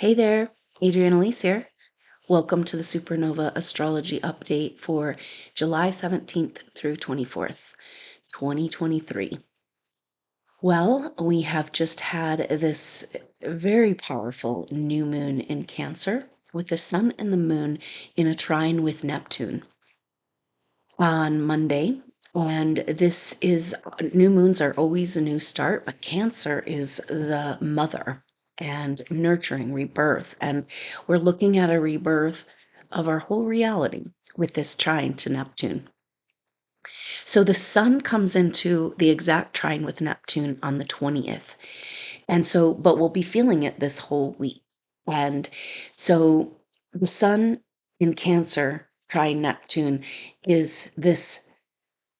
Hey there, Adrienne Elise here. Welcome to the SuperNova Astrology Update for July 17th through 24th, 2023. Well, we have just had this very powerful new moon in Cancer with the sun and the moon in a trine with Neptune on Monday. And this is, new moons are always a new start, but Cancer is the mother and nurturing rebirth. And we're looking at a rebirth of our whole reality with this trine to Neptune. So the sun comes into the exact trine with Neptune on the 20th. And so, but we'll be feeling it this whole week. And so the sun in Cancer, trine Neptune, is this: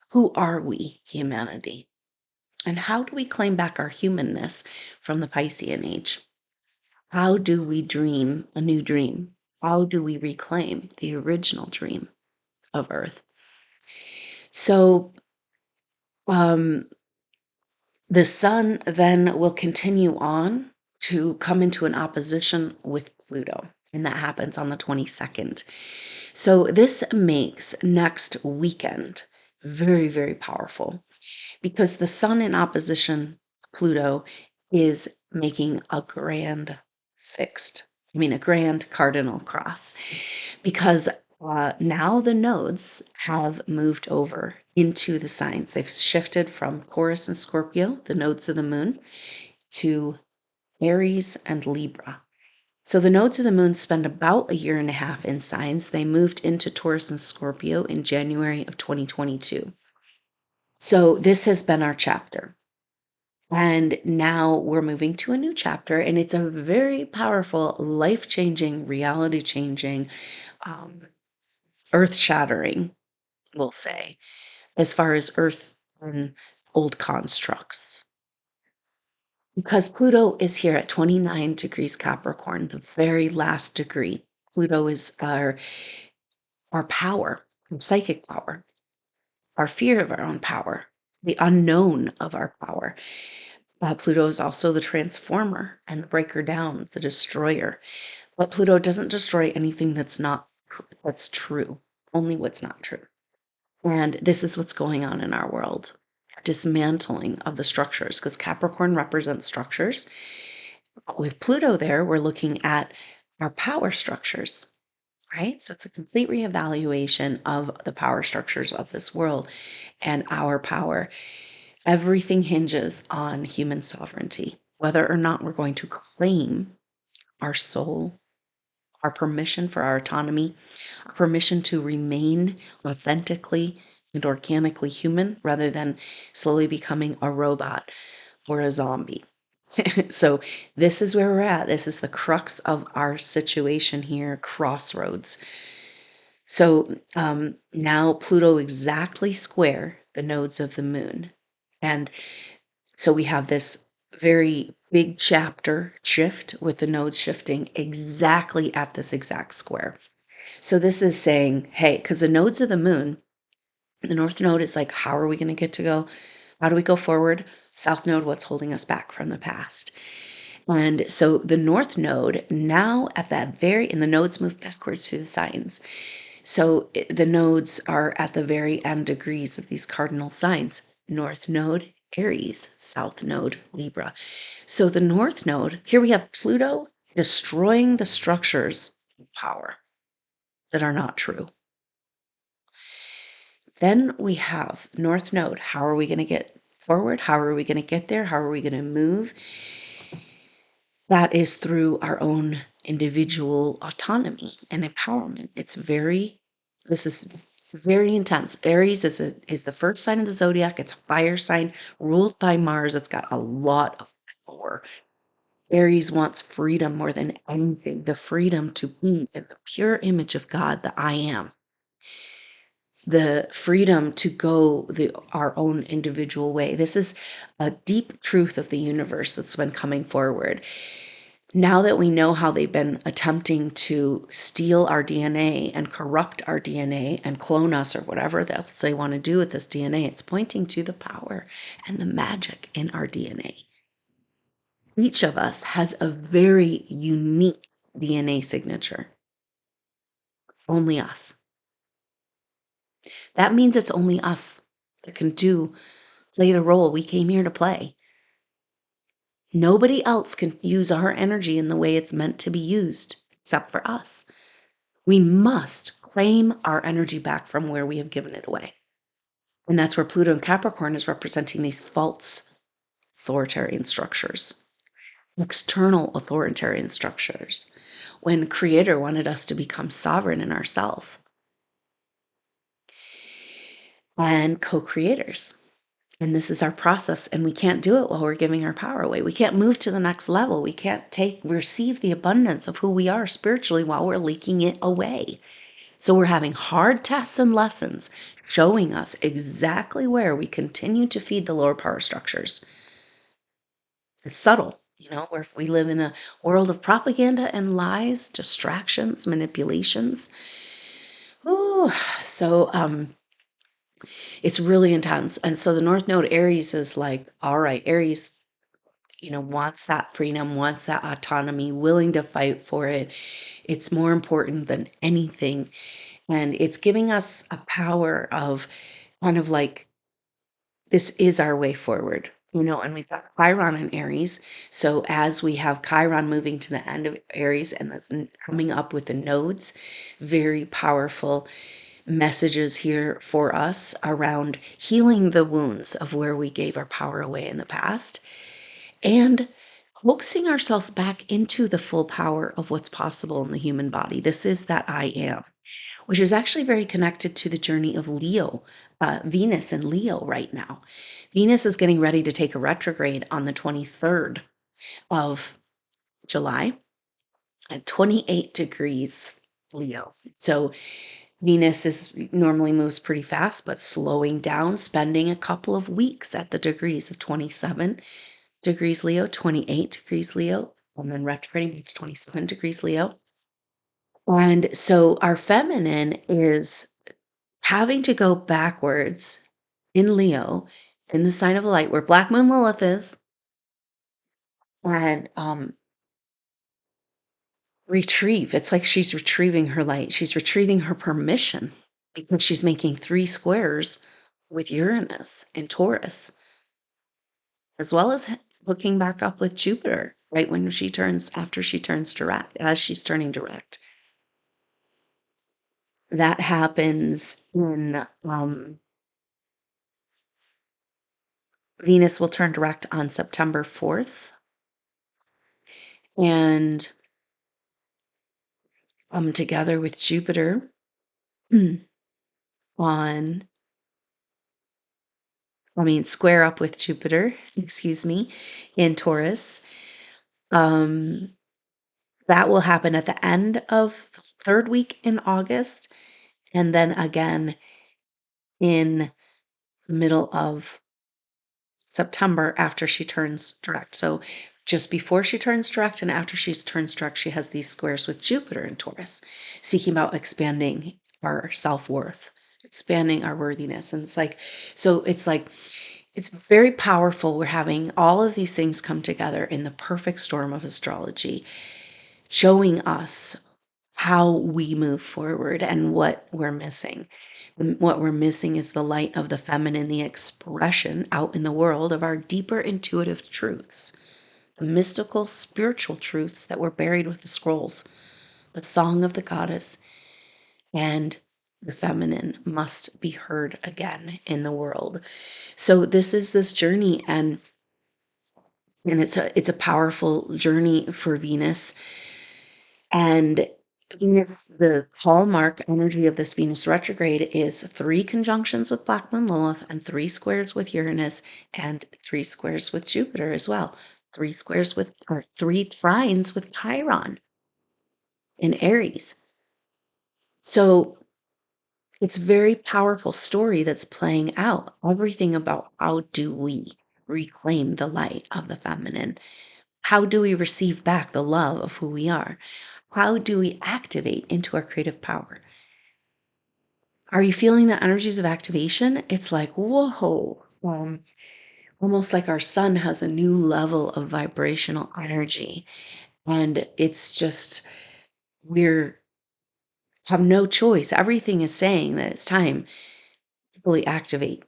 who are we, humanity? And how do we claim back our humanness from the Piscean age? How do we dream a new dream? How do we reclaim the original dream of Earth? So, the sun then will continue on to come into an opposition with Pluto, and that happens on the 22nd. So, this makes next weekend very, very powerful because the sun in opposition Pluto is making a grand cardinal cross, because now the nodes have moved over into the signs. They've shifted from Taurus and Scorpio, the nodes of the moon, to Aries and Libra. So the nodes of the moon spend about a year and a half in signs. They moved into Taurus and Scorpio in January of 2022. So this has been our chapter. And now we're moving to a new chapter, and it's a very powerful, life-changing, reality-changing, earth-shattering, we'll say, as far as earth and old constructs. Because Pluto is here at 29 degrees Capricorn, the very last degree. Pluto is our power, our psychic power, our fear of our own power, the unknown of our power. Pluto is also the transformer and the breaker down, the destroyer. But Pluto doesn't destroy anything that's true, only what's not true. And this is what's going on in our world. Dismantling of the structures, because Capricorn represents structures. With Pluto there, we're looking at our power structures, right? So it's a complete reevaluation of the power structures of this world and our power. Everything hinges on human sovereignty, whether or not we're going to claim our soul, our permission for our autonomy, our permission to remain authentically and organically human rather than slowly becoming a robot or a zombie. So this is where we're at. This is the crux of our situation here, crossroads. So now Pluto exactly square the nodes of the moon. And so we have this very big chapter shift with the nodes shifting exactly at this exact square. So this is saying, hey, because the nodes of the moon, the north node is like, how are we going to go? How do we go forward? South node, what's holding us back from the past? And so the north node now at that and the nodes move backwards through the signs. So the nodes are at the very end degrees of these cardinal signs. North node, Aries, south node, Libra. So the north node, here we have Pluto destroying the structures of power that are not true. Then we have north node. How are we going to get forward? How are we going to get there? How are we going to move? That is through our own individual autonomy and empowerment. This is very intense. Aries is the first sign of the zodiac. It's a fire sign ruled by Mars. It's got a lot of power. Aries wants freedom more than anything, the freedom to be in the pure image of God, the I am. The freedom to go our own individual way. This is a deep truth of the universe that's been coming forward. Now that we know how they've been attempting to steal our DNA and corrupt our DNA and clone us or whatever else they want to do with this DNA, it's pointing to the power and the magic in our DNA. Each of us has a very unique DNA signature. Only us. That means it's only us that can play the role we came here to play. Nobody else can use our energy in the way it's meant to be used except for us. We must claim our energy back from where we have given it away. And that's where Pluto and Capricorn is representing these false authoritarian structures, external authoritarian structures, when Creator wanted us to become sovereign in ourselves and co-creators. And this is our process, and we can't do it while we're giving our power away. We can't move to the next level. We can't receive the abundance of who we are spiritually while we're leaking it away. So we're having hard tests and lessons showing us exactly where we continue to feed the lower power structures. It's subtle, where we live in a world of propaganda and lies, distractions, manipulations. Ooh, so it's really intense. And so the North Node Aries is like, all right, Aries, wants that freedom, wants that autonomy, willing to fight for it. It's more important than anything. And it's giving us a power of kind of like, this is our way forward, and we've got Chiron in Aries. So as we have Chiron moving to the end of Aries and that's coming up with the nodes, very powerful messages here for us around healing the wounds of where we gave our power away in the past and coaxing ourselves back into the full power of what's possible in the human body. This is that I am, which is actually very connected to the journey of Leo, Venus and Leo right now. Venus is getting ready to take a retrograde on the 23rd of July at 28 degrees Leo. So Venus normally moves pretty fast, but slowing down, spending a couple of weeks at the degrees of 27 degrees Leo, 28 degrees Leo, and then retrograding to 27 degrees Leo. And so our feminine is having to go backwards in Leo, in the sign of the light, where Black Moon Lilith is, and retrieve. It's like she's retrieving her light. She's retrieving her permission because she's making 3 squares with Uranus and Taurus, as well as hooking back up with Jupiter right after she turns direct, as she's turning direct. That happens in Venus will turn direct on September 4th. And together with Jupiter square up with Jupiter, in Taurus. That will happen at the end of the 3rd week in August, and then again in the middle of September after she turns direct. So just before she turns direct and after she turns direct, she has these squares with Jupiter in Taurus, speaking about expanding our self-worth, expanding our worthiness. And it's very powerful. We're having all of these things come together in the perfect storm of astrology, showing us how we move forward and what we're missing. What we're missing is the light of the feminine, the expression out in the world of our deeper intuitive truths, the mystical spiritual truths that were buried with the scrolls, the song of the goddess, and the feminine must be heard again in the world. So this is this journey, and it's a powerful journey for Venus. And the hallmark energy of this Venus retrograde is 3 conjunctions with Black Moon Lilith and 3 squares with Uranus and 3 squares with Jupiter as well. 3 trines with Chiron in Aries. So it's a very powerful story that's playing out. Everything about how do we reclaim the light of the feminine? How do we receive back the love of who we are? How do we activate into our creative power? Are you feeling the energies of activation? It's like, whoa, almost like our sun has a new level of vibrational energy. And it's just, we're have no choice. Everything is saying that it's time to fully activate.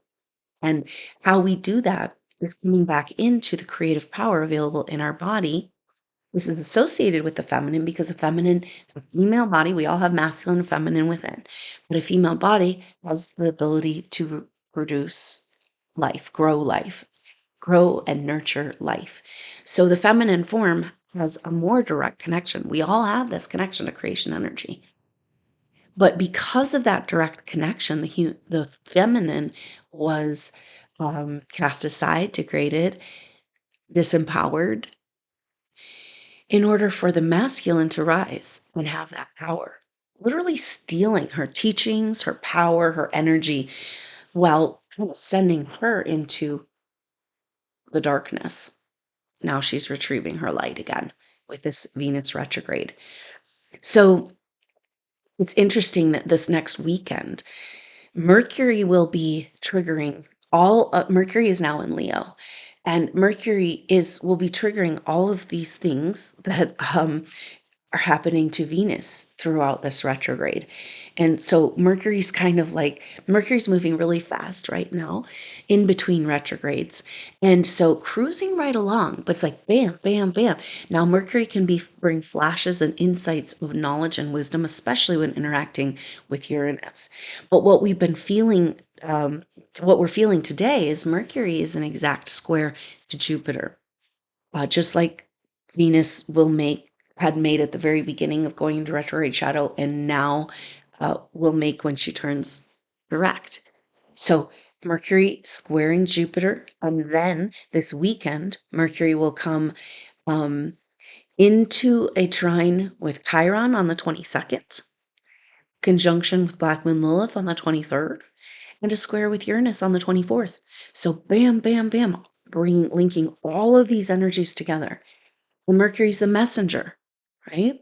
And how we do that is coming back into the creative power available in our body. This is associated with the feminine because the female body, we all have masculine and feminine within, but a female body has the ability to produce life, grow and nurture life. So the feminine form has a more direct connection. We all have this connection to creation energy. But because of that direct connection, the feminine was cast aside, degraded, disempowered, in order for the masculine to rise and have that power. Literally stealing her teachings, her power, her energy, while kind of sending her into the darkness. Now she's retrieving her light again with this Venus retrograde. So it's interesting that this next weekend, Mercury will be triggering Mercury is now in Leo, and Mercury will be triggering all of these things that are happening to Venus throughout this retrograde. And so Mercury's moving really fast right now in between retrogrades. And so cruising right along, but it's like bam, bam, bam. Now Mercury can bring flashes and insights of knowledge and wisdom, especially when interacting with Uranus. But what we're feeling today is Mercury is an exact square to Jupiter. Just like Venus had made at the very beginning of going into retrograde shadow, and now will make when she turns direct. So Mercury squaring Jupiter, and then this weekend, Mercury will come into a trine with Chiron on the 22nd, conjunction with Black Moon Lilith on the 23rd, and a square with Uranus on the 24th. So bam, bam, bam, linking all of these energies together. And Mercury's the messenger, right?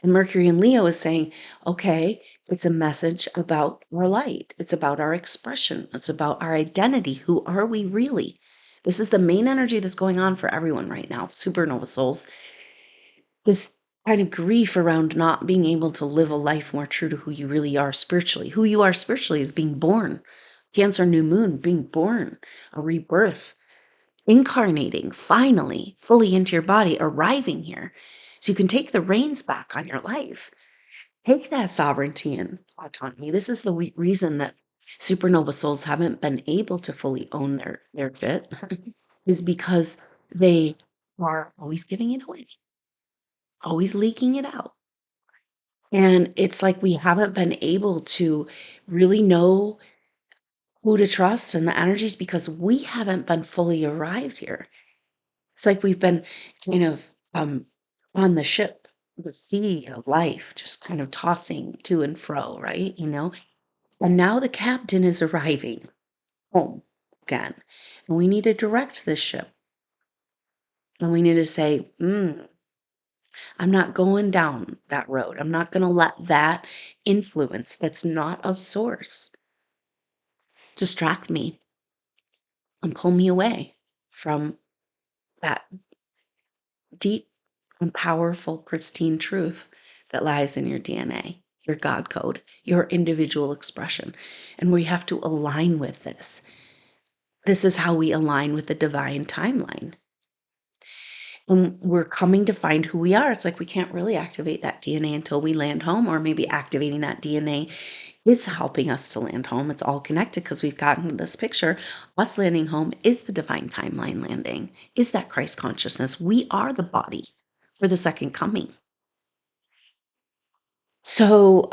And Mercury in Leo is saying, okay, it's a message about our light. It's about our expression. It's about our identity. Who are we really? This is the main energy that's going on for everyone right now, supernova souls. This kind of grief around not being able to live a life more true to who you really are spiritually. Who you are spiritually is being born. Cancer, new moon, being born, a rebirth, incarnating, finally, fully into your body, arriving here. So you can take the reins back on your life. Take that sovereignty and autonomy. This is the reason that supernova souls haven't been able to fully own their fit is because they are always giving it away, always leaking it out. And it's like we haven't been able to really know who to trust and the energies because we haven't been fully arrived here. It's like we've been kind of on the ship, the sea of life, just kind of tossing to and fro, right? And now the captain is arriving home again. And we need to direct this ship. And we need to say, I'm not going down that road. I'm not going to let that influence that's not of source distract me and pull me away from that deep and powerful, pristine truth that lies in your DNA, your God code, your individual expression. And we have to align with this. This is how we align with the divine timeline. And we're coming to find who we are. It's like we can't really activate that DNA until we land home, or maybe activating that DNA is helping us to land home. It's all connected because we've gotten this picture. Us landing home is the divine timeline landing, is that Christ consciousness. We are the body for the second coming. So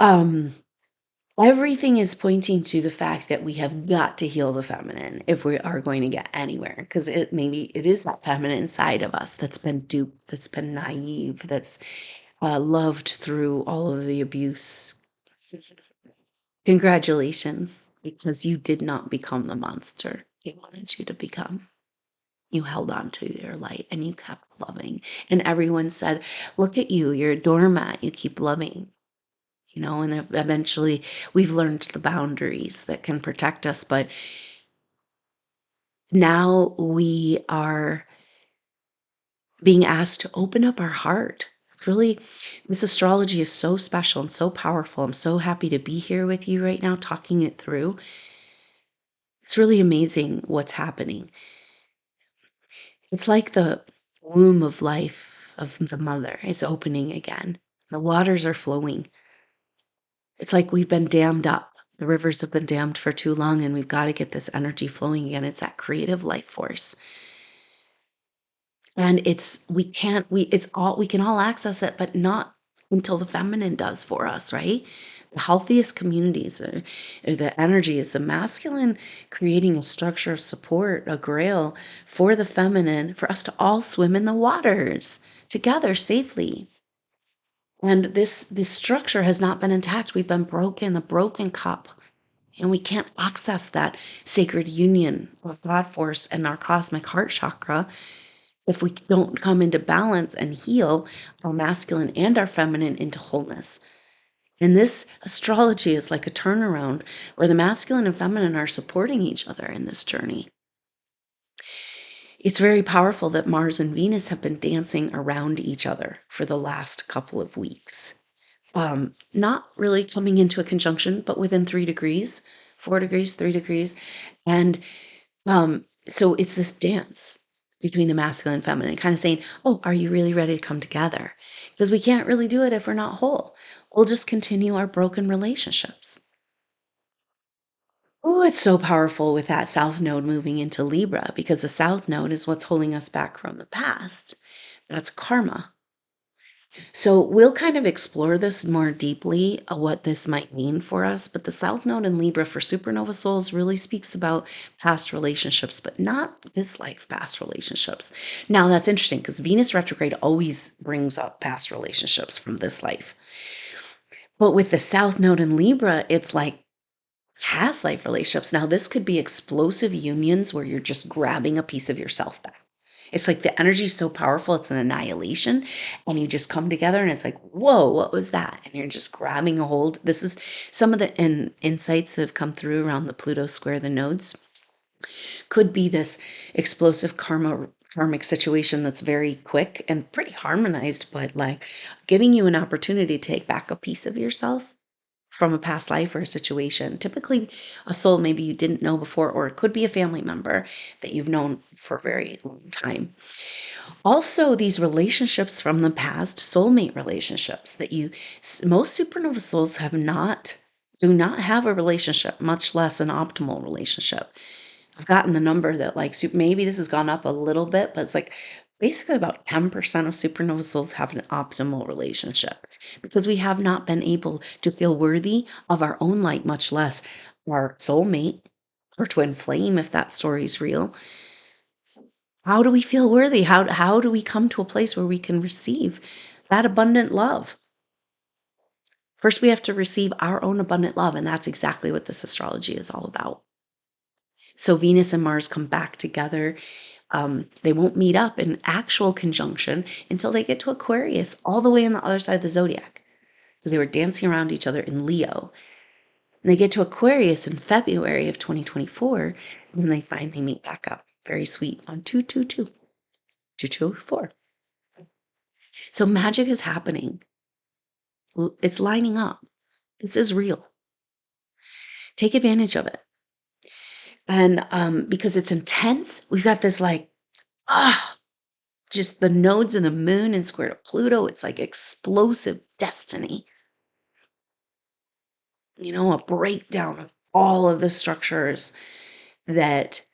everything is pointing to the fact that we have got to heal the feminine if we are going to get anywhere, because maybe it is that feminine side of us that's been duped, that's been naive, that's loved through all of the abuse. Congratulations, because you did not become the monster they wanted you to become. You held on to your light and you kept loving. And everyone said, look at you, you're a doormat, you keep loving. And eventually we've learned the boundaries that can protect us. But now we are being asked to open up our heart. It's really, this astrology is so special and so powerful. I'm so happy to be here with you right now, talking it through. It's really amazing what's happening. It's like the womb of life of the mother is opening again. The waters are flowing. It's like we've been dammed up. The rivers have been dammed for too long, and we've got to get this energy flowing again. It's that creative life force. And we can all access it, but not until the feminine does for us, right? The healthiest communities or the energy is the masculine creating a structure of support, a grail for the feminine, for us to all swim in the waters together safely. And this structure has not been intact. We've been broken, a broken cup. And we can't access that sacred union of God force and our cosmic heart chakra if we don't come into balance and heal our masculine and our feminine into wholeness. And this astrology is like a turnaround where the masculine and feminine are supporting each other in this journey. It's very powerful that Mars and Venus have been dancing around each other for the last couple of weeks. Not really coming into a conjunction, but within 3 degrees, 4 degrees, 3 degrees. And so it's this dance between the masculine and feminine, kind of saying, oh, are you really ready to come together? Because we can't really do it if we're not whole. We'll just continue our broken relationships. Oh, it's so powerful with that South Node moving into Libra, because the South Node is what's holding us back from the past. That's karma. So we'll kind of explore this more deeply, what this might mean for us. But the South Node in Libra for supernova souls really speaks about past relationships, but not this life past relationships. Now that's interesting because Venus retrograde always brings up past relationships from this life. But with the South Node in Libra, it's like past life relationships. Now this could be explosive unions where you're just grabbing a piece of yourself back. It's like the energy is so powerful, it's an annihilation, and you just come together and it's like, whoa, what was that? And you're just grabbing a hold. This is some of the insights that have come through around the Pluto square, the nodes. Could be this explosive karmic situation that's very quick and pretty harmonized, but like giving you an opportunity to take back a piece of yourself from a past life or a situation. Typically a soul maybe you didn't know before, or it could be a family member that you've known for a very long time. Also, these relationships from the past, soulmate relationships that most supernova souls do not have a relationship, much less an optimal relationship. I've gotten the number that like maybe this has gone up a little bit, but it's like basically about 10% of supernova souls have an optimal relationship because we have not been able to feel worthy of our own light, much less our soulmate or twin flame, if that story's real. How do we feel worthy? How do we come to a place where we can receive that abundant love? First, we have to receive our own abundant love, and that's exactly what this astrology is all about. So Venus and Mars come back together. They won't meet up in actual conjunction until they get to Aquarius, all the way on the other side of the zodiac, because they were dancing around each other in Leo. And they get to Aquarius in February of 2024, and then they finally meet back up. Very sweet on 222, 224. So magic is happening. It's lining up. This is real. Take advantage of it. And because it's intense, we've got this like, just the nodes of the moon and square to Pluto. It's like explosive destiny. A breakdown of all of the structures that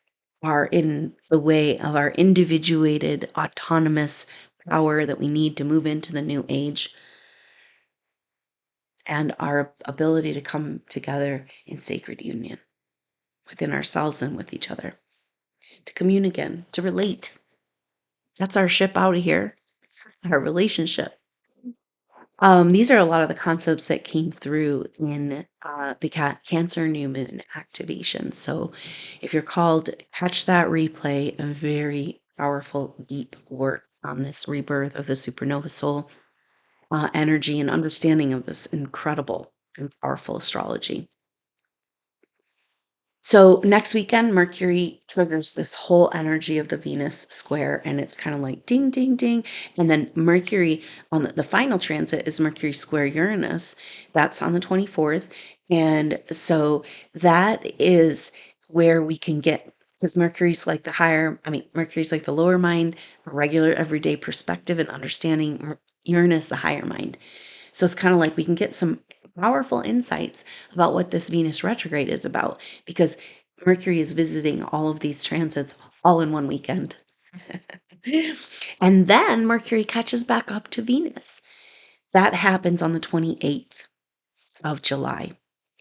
are in the way of our individuated, autonomous power that we need to move into the new age, and our ability to come together in sacred union within ourselves and with each other, to commune again, to relate. That's our ship out of here, our relationship. These are a lot of the concepts that came through in the Cancer new moon activation. So if you're called, catch that replay. A very powerful, deep work on this rebirth of the supernova soul energy and understanding of this incredible and powerful astrology. So next weekend, Mercury triggers this whole energy of the Venus square, and it's kind of like ding, ding, ding. And then Mercury on the final transit is Mercury square Uranus. That's on the 24th. And so that is where we can get, because Mercury's like Mercury's like the lower mind, a regular everyday perspective and understanding. Uranus, the higher mind. So it's kind of like we can get some powerful insights about what this Venus retrograde is about because Mercury is visiting all of these transits all in one weekend. And then Mercury catches back up to Venus. That happens on the 28th of July.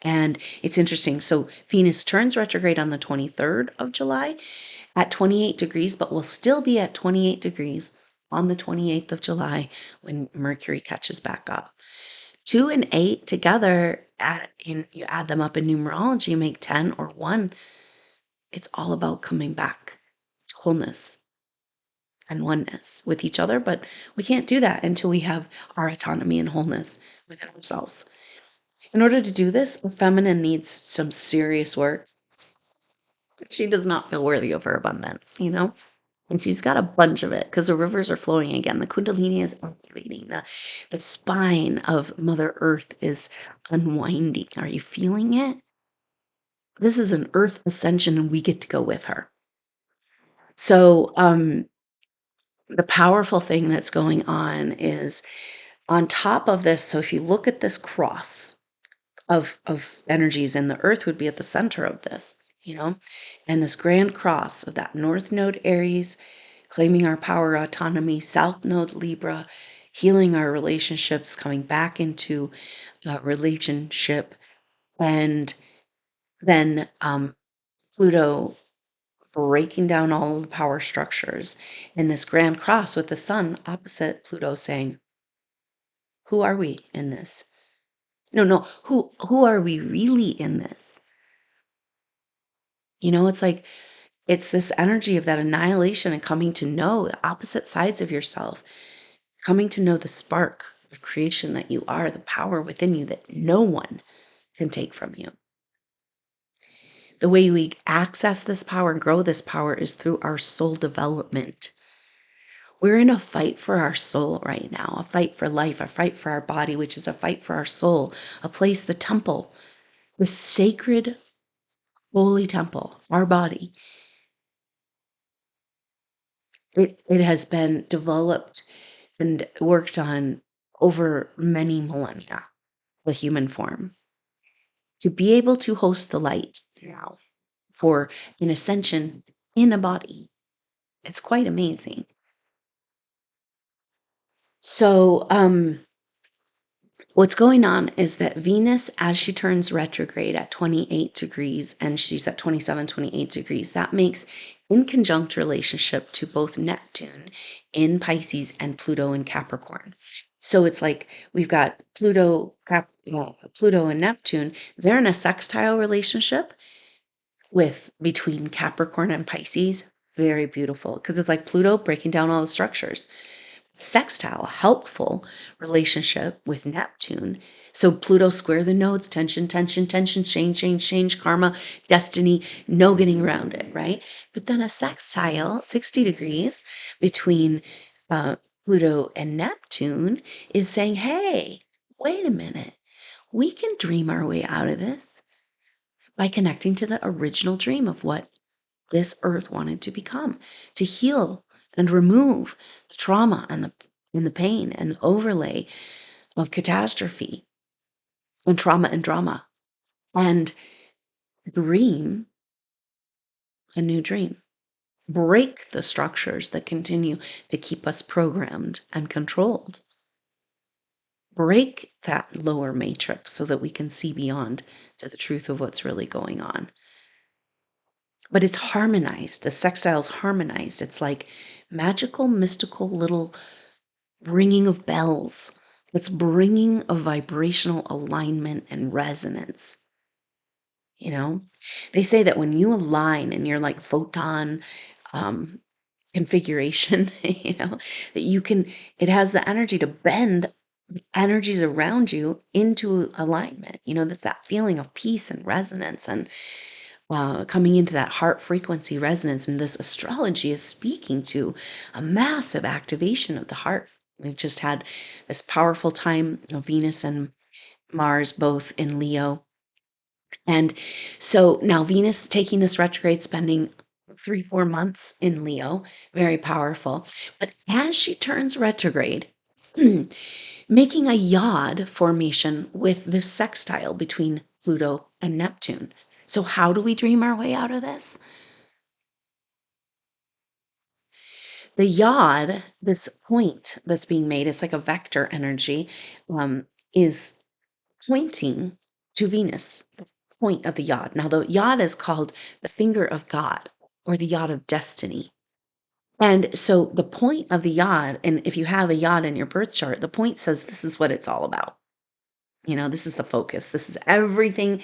And it's interesting. So Venus turns retrograde on the 23rd of July at 28 degrees, but will still be at 28 degrees on the 28th of July when Mercury catches back up. 2 and 8 together, you add them up in numerology, you make 10 or 1. It's all about coming back to wholeness and oneness with each other, but we can't do that until we have our autonomy and wholeness within ourselves. In order to do this, the feminine needs some serious work. She does not feel worthy of her abundance, And she's got a bunch of it because the rivers are flowing again. The Kundalini is activating. The spine of Mother Earth is unwinding. Are you feeling it? This is an Earth ascension, and we get to go with her. So, the powerful thing that's going on is on top of this. So, if you look at this cross of energies, and the Earth would be at the center of this, and this grand cross of that North Node Aries, claiming our power, autonomy, South Node Libra, healing our relationships, coming back into a relationship, and then Pluto breaking down all of the power structures, and this grand cross with the sun opposite Pluto saying, who are we in this? No, who are we really in this? It's like it's this energy of that annihilation and coming to know the opposite sides of yourself, coming to know the spark of creation that you are, the power within you that no one can take from you. The way we access this power and grow this power is through our soul development. We're in a fight for our soul right now, a fight for life, a fight for our body, which is a fight for our soul, a place, the temple, the sacred, holy temple, our body. It has been developed and worked on over many millennia, the human form. To be able to host the light now for an ascension in a body, it's quite amazing. So, what's going on is that Venus, as she turns retrograde at 28 degrees, and she's at 27, 28 degrees, that makes in conjunct relationship to both Neptune in Pisces and Pluto in Capricorn. So it's like we've got Pluto and Neptune. They're in a sextile relationship between Capricorn and Pisces. Very beautiful because it's like Pluto breaking down all the structures. Sextile, helpful relationship with Neptune. So Pluto square the nodes, tension, tension, tension, change, karma, destiny, no getting around it, right? But then a sextile, 60 degrees between Pluto and Neptune is saying, hey, wait a minute. We can dream our way out of this by connecting to the original dream of what this earth wanted to become, to heal and remove the trauma and the pain and the overlay of catastrophe and trauma and drama and dream a new dream. Break the structures that continue to keep us programmed and controlled. Break that lower matrix so that we can see beyond to the truth of what's really going on. But it's harmonized. The sextile's harmonized. It's like magical, mystical little ringing of bells. It's bringing a vibrational alignment and resonance. They say that when you align in your like photon configuration, that it has the energy to bend energies around you into alignment. That's that feeling of peace and resonance and coming into that heart frequency resonance. And this astrology is speaking to a massive activation of the heart. We've just had this powerful time of Venus and Mars both in Leo. And so now Venus taking this retrograde, spending 3-4 months in Leo, very powerful. But as she turns retrograde, making a yod formation with this sextile between Pluto and Neptune. So how do we dream our way out of this? The yod, this point that's being made, it's like a vector energy, is pointing to Venus, the point of the yod. Now, the yod is called the finger of God or the yod of destiny. And so the point of the yod, and if you have a yod in your birth chart, the point says this is what it's all about. This is the focus. This is everything,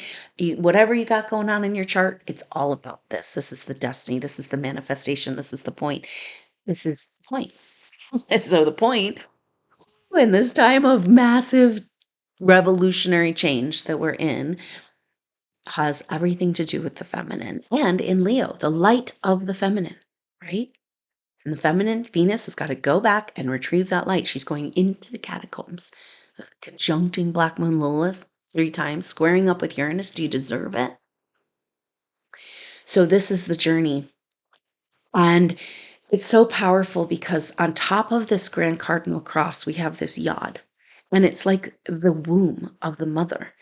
whatever you got going on in your chart, it's all about this. This is the destiny. This is the manifestation. This is the point. This is the point. And so the point in this time of massive revolutionary change that we're in has everything to do with the feminine. And in Leo, the light of the feminine, right? And the feminine, Venus, has got to go back and retrieve that light. She's going into the catacombs, conjuncting Black Moon Lilith 3 times, squaring up with Uranus. Do you deserve it? So this is the journey. And it's so powerful because on top of this Grand Cardinal Cross, we have this yod. And it's like the womb of the mother,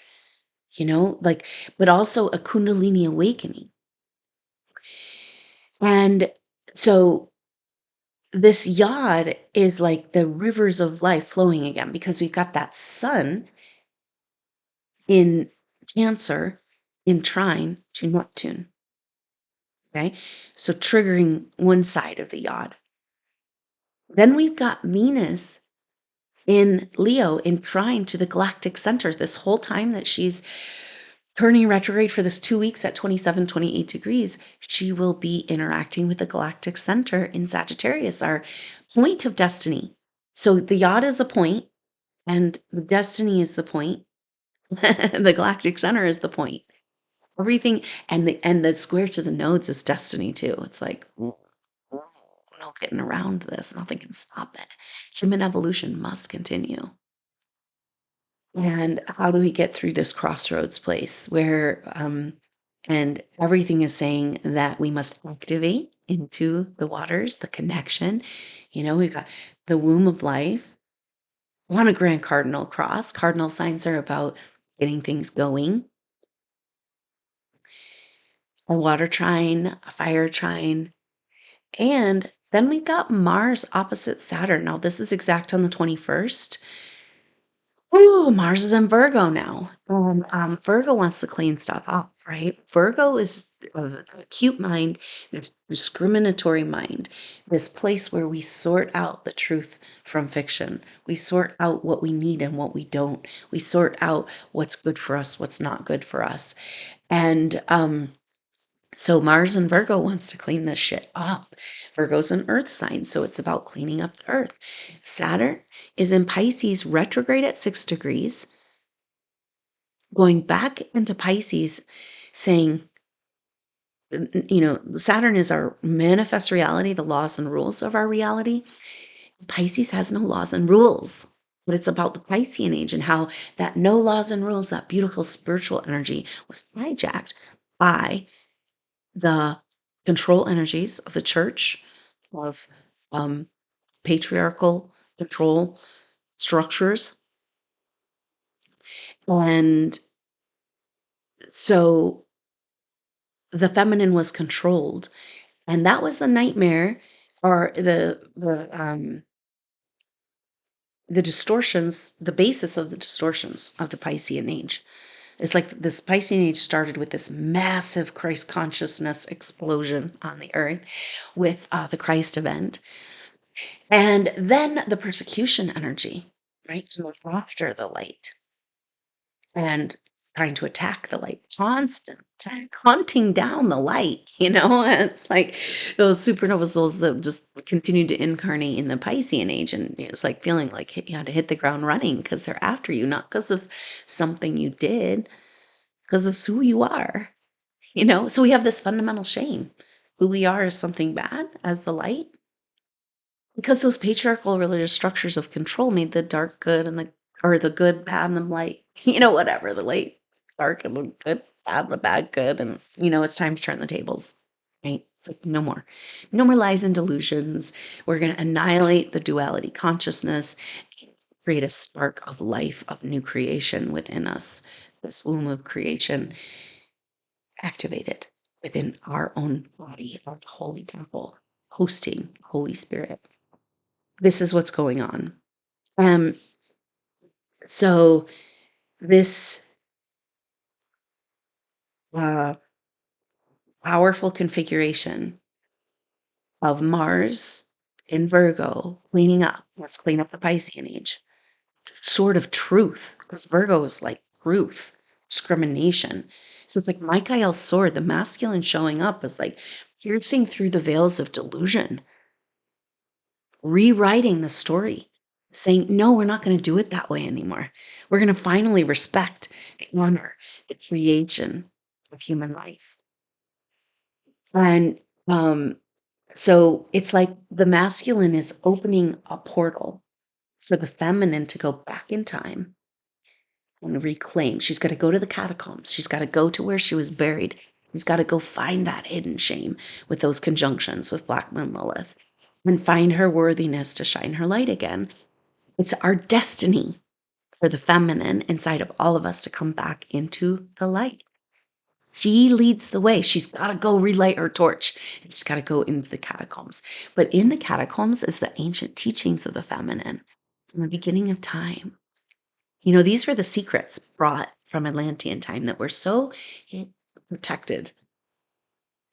but also a Kundalini awakening. And so this yod is like the rivers of life flowing again because we've got that sun in Cancer in trine to Neptune. Okay, so triggering one side of the yod. Then we've got Venus in Leo in trine to the galactic center this whole time that she's turning retrograde for this 2 weeks at 27, 28 degrees. She will be interacting with the galactic center in Sagittarius, our point of destiny. So the yod is the point, and the destiny is the point. The galactic center is the point. Everything, and the square to the nodes is destiny too. It's like, no getting around this. Nothing can stop it. Human evolution must continue. And how do we get through this crossroads place where, and everything is saying that we must activate into the waters, the connection. We've got the womb of life on a Grand Cardinal Cross. Cardinal signs are about getting things going. A water trine, a fire trine, and then we've got Mars opposite Saturn. Now, this is exact on the 21st. Ooh, Mars is in Virgo now. Virgo wants to clean stuff up, right? Virgo is a acute mind, this discriminatory mind, this place where we sort out the truth from fiction. We sort out what we need and what we don't. We sort out what's good for us, what's not good for us. And so Mars in Virgo wants to clean this shit up. Virgo's an earth sign, so it's about cleaning up the earth. Saturn is in Pisces retrograde at 6 degrees, going back into Pisces, saying, Saturn is our manifest reality, the laws and rules of our reality. Pisces has no laws and rules, but it's about the Piscean age and how that no laws and rules, that beautiful spiritual energy was hijacked by the control energies of the church, of patriarchal control structures. And so the feminine was controlled. And that was the nightmare, or the distortions, the basis of the distortions of the Piscean age. It's like this Piscean age started with this massive Christ consciousness explosion on the earth with the Christ event. And then the persecution energy, right? So after the light and trying to attack the light, constant attack, hunting down the light, It's like those supernova souls that just continue to incarnate in the Piscean age. And it's like feeling like you had to hit the ground running because they're after you, not because of something you did, because of who you are. So we have this fundamental shame. Who we are is something bad as the light. Because those patriarchal religious structures of control made the dark good and the good bad and the light, whatever, the light dark and the good bad, the bad good. And, it's time to turn the tables, right? It's like no more. No more lies and delusions. We're going to annihilate the duality consciousness, create a spark of life, of new creation within us. This womb of creation activated within our own body, our holy temple, hosting Holy Spirit. This is what's going on. Um, so this uh, powerful configuration of Mars in Virgo cleaning up. Let's clean up the Piscean age. Sword of truth, because Virgo is like truth, discrimination. So it's like Michael's sword, the masculine showing up is like piercing through the veils of delusion, rewriting the story, saying, no, we're not going to do it that way anymore. We're going to finally respect, honor the creation of human life. And so it's like the masculine is opening a portal for the feminine to go back in time and reclaim. She's got to go to the catacombs. She's got to go to where she was buried. She's got to go find that hidden shame with those conjunctions with Black Moon Lilith and find her worthiness to shine her light again. It's our destiny for the feminine inside of all of us to come back into the light. She leads the way. She's got to go relight her torch. She's got to go into the catacombs. But in the catacombs is the ancient teachings of the feminine from the beginning of time. These were the secrets brought from Atlantean time that were so protected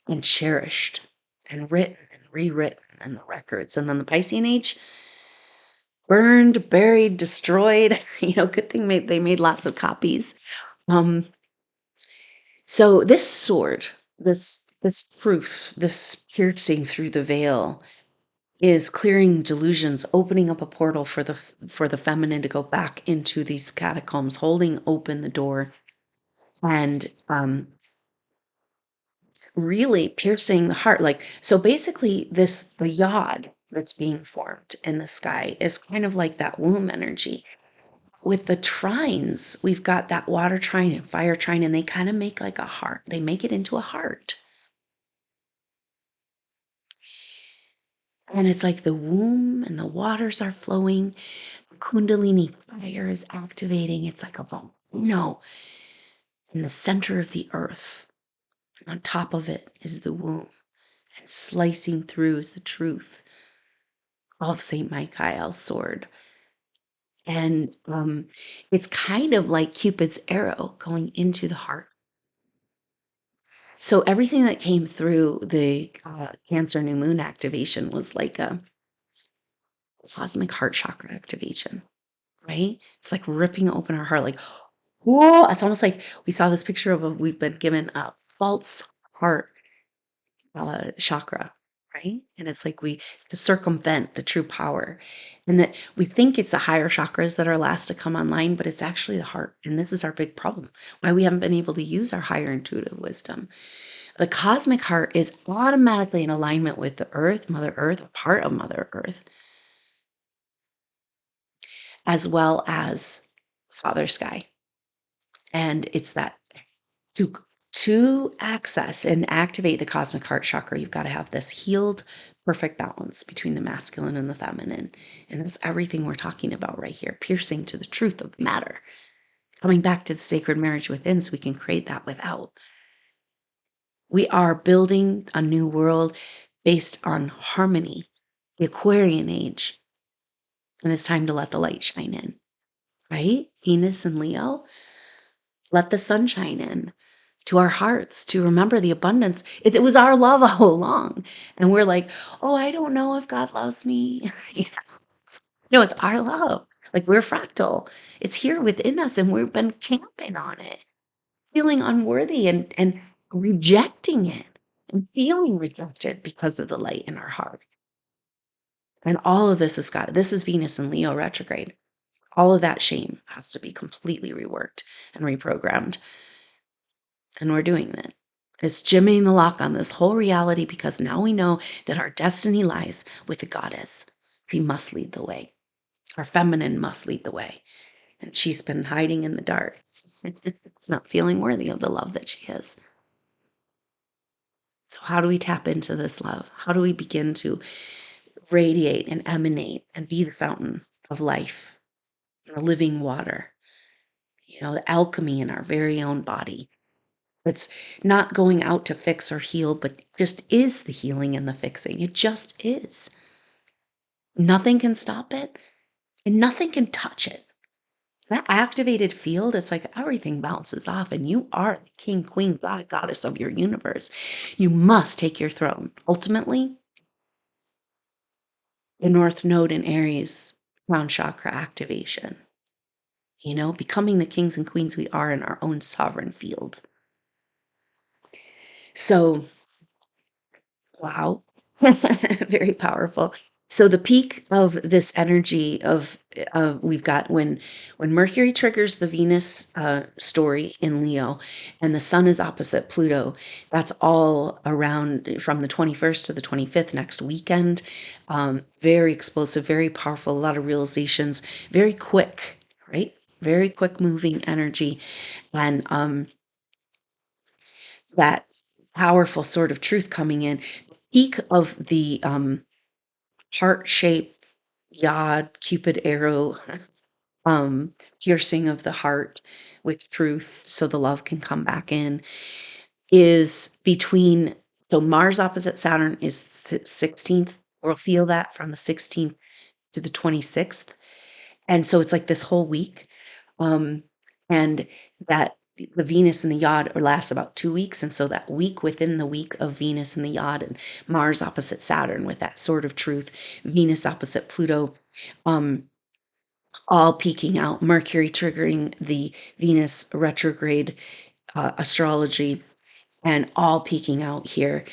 and cherished and written and rewritten in the records. And then the Piscean age, burned, buried, destroyed. Good thing they made lots of copies. So this sword, this truth, this piercing through the veil is clearing delusions, opening up a portal for the feminine to go back into these catacombs, holding open the door and really piercing the heart. So basically the yod that's being formed in the sky is kind of like that womb energy. With the trines, we've got that water trine and fire trine, and they kind of make like a heart. They make it into a heart. And it's like the womb and the waters are flowing. The Kundalini fire is activating. It's like a volcano in the center of the earth. On top of it is the womb. And slicing through is the truth of St. Michael's sword. And it's kind of like Cupid's arrow going into the heart. So everything that came through the Cancer New Moon activation was like a cosmic heart chakra activation, right? It's like ripping open our heart, like, whoa. It's almost like we saw this picture of we've been given a false heart chakra, right? And it's like to circumvent the true power. And that we think it's the higher chakras that are last to come online, but it's actually the heart. And this is our big problem, why we haven't been able to use our higher intuitive wisdom. The cosmic heart is automatically in alignment with the earth, Mother Earth, a part of Mother Earth, as well as Father Sky. And it's that to access and activate the cosmic heart chakra, you've got to have this healed, perfect balance between the masculine and the feminine. And that's everything we're talking about right here, piercing to the truth of matter, coming back to the sacred marriage within so we can create that without. We are building a new world based on harmony, the Aquarian age. And it's time to let the light shine in, right? Venus and Leo, let the sunshine in to our hearts to remember the abundance. It was our love all along. And we're like, oh, I don't know if God loves me. No, it's our love. Like we're fractal. It's here within us and we've been camping on it, feeling unworthy and rejecting it and feeling rejected because of the light in our heart. And all of this this is Venus and Leo retrograde. All of that shame has to be completely reworked and reprogrammed. And we're doing it. It's jimmying the lock on this whole reality because now we know that our destiny lies with the goddess. She must lead the way. Our feminine must lead the way. And she's been hiding in the dark, not feeling worthy of the love that she is. So how do we tap into this love? How do we begin to radiate and emanate and be the fountain of life, the living water, the alchemy in our very own body? It's not going out to fix or heal, but just is the healing and the fixing. It just is. Nothing can stop it, and nothing can touch it. That activated field, it's like everything bounces off, and you are the king, queen, god, goddess of your universe. You must take your throne. Ultimately, the North Node in Aries, crown chakra activation. Becoming the kings and queens we are in our own sovereign field. So, wow, very powerful. So the peak of this energy of we've got when Mercury triggers the Venus story in Leo, and the Sun is opposite Pluto. That's all around from the 21st to the 25th next weekend. Very explosive, very powerful, a lot of realizations, very quick, right? Very quick moving energy, and that powerful sort of truth coming in. Peak of the heart-shaped yod, Cupid arrow, piercing of the heart with truth so the love can come back in, is between, so Mars opposite Saturn is 16th. We'll feel that from the 16th to the 26th. And so it's like this whole week. And that the Venus and the Yod lasts about 2 weeks. And so that week within the week of Venus and the Yod, and Mars opposite Saturn with that sort of truth, Venus opposite Pluto, all peaking out, Mercury triggering the Venus retrograde astrology, and all peaking out here,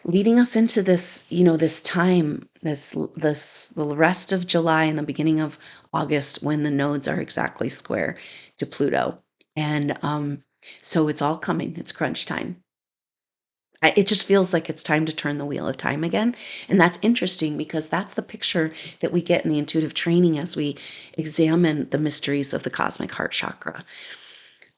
leading us into this, this time, the rest of July and the beginning of August, when the nodes are exactly square to Pluto. And so it's all coming. It's crunch time. It just feels like it's time to turn the wheel of time again. And that's interesting because that's the picture that we get in the intuitive training as we examine the mysteries of the cosmic heart chakra.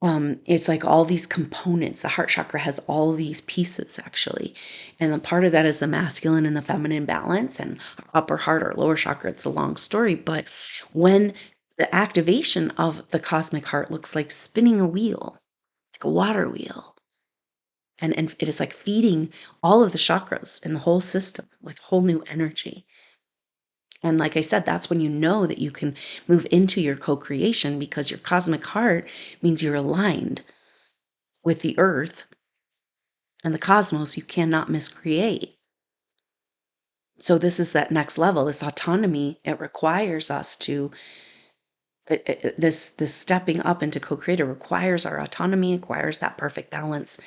It's like all these components. The heart chakra has all these pieces, actually. And the part of that is the masculine and the feminine balance, and upper heart or lower chakra. It's a long story. But when the activation of the cosmic heart looks like spinning a wheel, like a water wheel, and it is like feeding all of the chakras in the whole system with whole new energy. And like I said, that's when you know that you can move into your co-creation, because your cosmic heart means you're aligned with the earth and the cosmos. You cannot miscreate. So this is that next level, this autonomy. It requires us to, this stepping up into co-creator requires our autonomy, requires that perfect balance.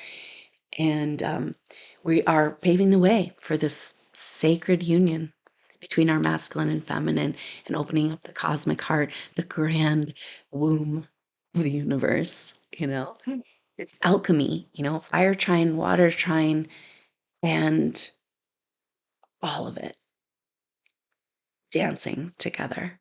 And we are paving the way for this sacred union between our masculine and feminine, and opening up the cosmic heart, the grand womb of the universe. It's alchemy, fire trine, water trine, and all of it dancing together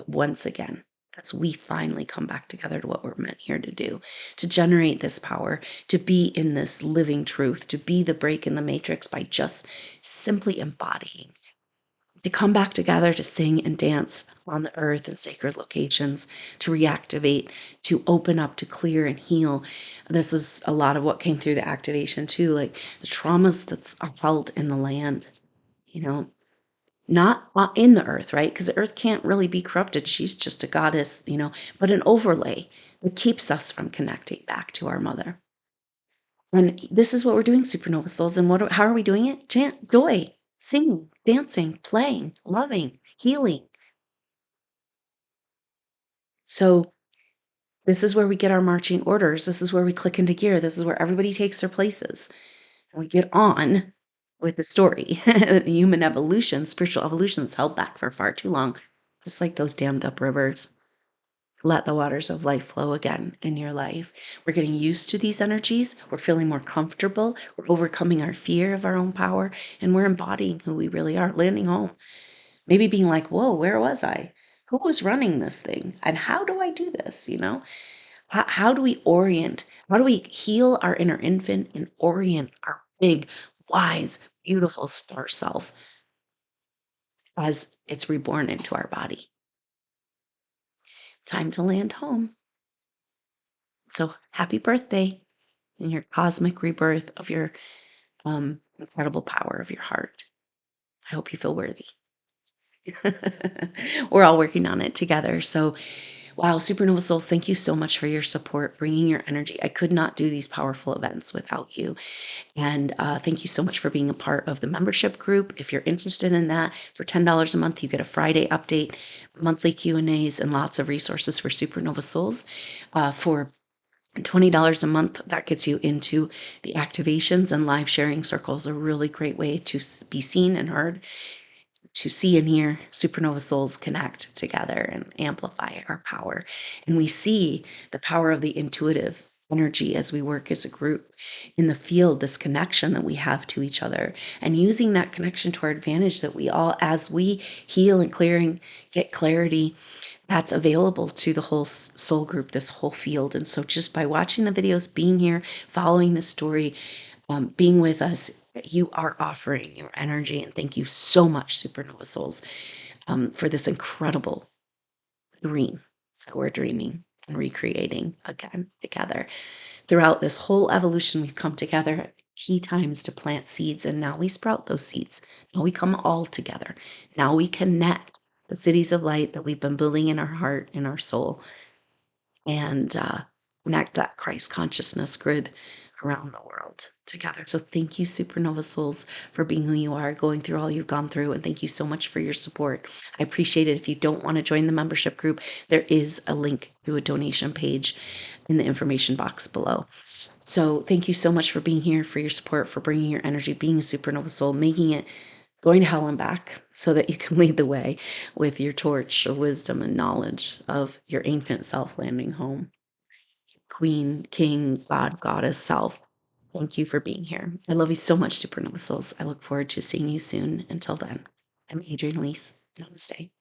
once again, as we finally come back together to what we're meant here to do, to generate this power, to be in this living truth, to be the break in the matrix by just simply embodying, to come back together, to sing and dance on the earth in sacred locations, to reactivate, to open up, to clear and heal. This is a lot of what came through the activation too, like the traumas that are held in the land, not in the earth, right? Because the earth can't really be corrupted. She's just a goddess, but an overlay that keeps us from connecting back to our mother. And this is what we're doing, supernova souls. And how are we doing it? Chant, joy, singing, dancing, playing, loving, healing. So this is where we get our marching orders. This is where we click into gear. This is where everybody takes their places. And we get on with the story. Human evolution, spiritual evolution is held back for far too long, just like those dammed up rivers. let the waters of life flow again in your life. We're getting used to these energies. We're feeling more comfortable. We're overcoming our fear of our own power, and we're embodying who we really are, landing home. Maybe being like, whoa, where was I? Who was running this thing? And how do I do this? How do we orient? How do we heal our inner infant and orient our big, wise, beautiful star self as it's reborn into our body? Time to land home. So happy birthday in your cosmic rebirth of your incredible power of your heart. I hope you feel worthy. We're all working on it together. So, wow, Supernova Souls, thank you so much for your support, bringing your energy. I could not do these powerful events without you. And thank you so much for being a part of the membership group. If you're interested in that, for $10 a month, you get a Friday update, monthly Q&As, and lots of resources for Supernova Souls. For $20 a month, that gets you into the activations, and live sharing circles, a really great way to be seen and heard, to see and hear supernova souls connect together and amplify our power. And we see the power of the intuitive energy as we work as a group in the field, this connection that we have to each other, and using that connection to our advantage, that we all, as we heal and get clarity, that's available to the whole soul group, this whole field. And so just by watching the videos, being here, following the story, being with us, you are offering your energy. And thank you so much, Supernova Souls, for this incredible dream that we're dreaming and recreating again together. Throughout this whole evolution, we've come together at key times to plant seeds, and now we sprout those seeds. Now we come all together. Now we connect the cities of light that we've been building in our heart, in our soul, and connect that Christ consciousness grid around the world together. So thank you, Supernova Souls, for being who you are, going through all you've gone through, and thank you so much for your support. I appreciate it. If you don't want to join the membership group, there is a link to a donation page in the information box below. So thank you so much for being here, for your support, for bringing your energy, being a Supernova Soul, making it, going to hell and back, so that you can lead the way with your torch of wisdom and knowledge of your ancient self landing home. Queen, King, God, Goddess, Self. Thank you for being here. I love you so much, Supernova Souls. I look forward to seeing you soon. Until then, I'm Adrienne Leese. Namaste.